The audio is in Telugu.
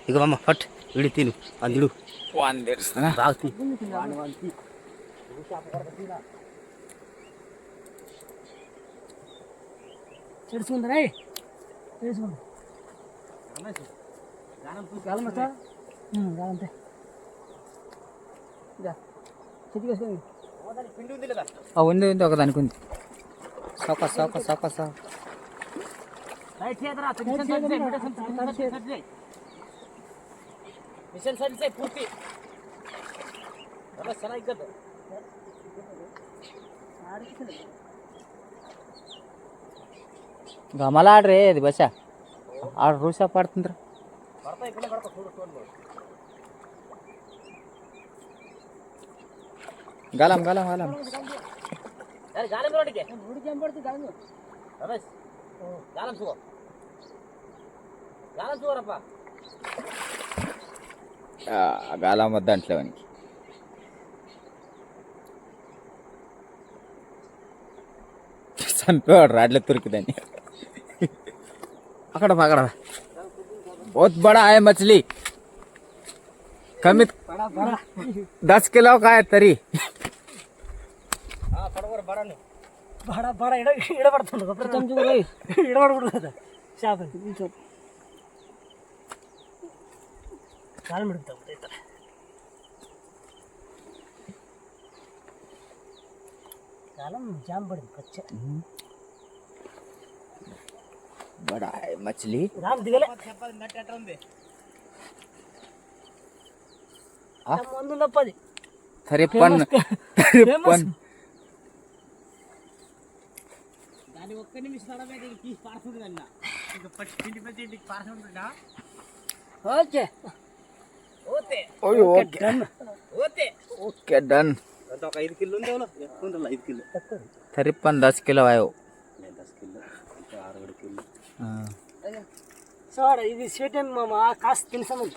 ఇక అమ్మ ఫట్ విడి తిను అందుడు బాగా తెలుసుకుందా తెలుసుకుందా అంతే ఉంది ఉంది ఒక దానికి ఉంది సోక సోక సోక సోక పూర్తి గమలాడ్రే అది బస ఆడ రూసా పడుతుందిరా గలం గలం గలం గాలం వద్దంట్లో వానికి చనిపోయాడు రాడ్లే దొరికిందని అక్కడ పక్కడ बहुत बड़ा है मछली कमी 10 किलो का है तरी बड़ा है मछली थरिपन थरिपन ओके डन 5 కిలో ఉంది 5 కిలో थरिपन 10 किलो आयो 10 కిలో 6 కిలో సార్ ఇది స్వీట్ మామ కాస్త తినసమండి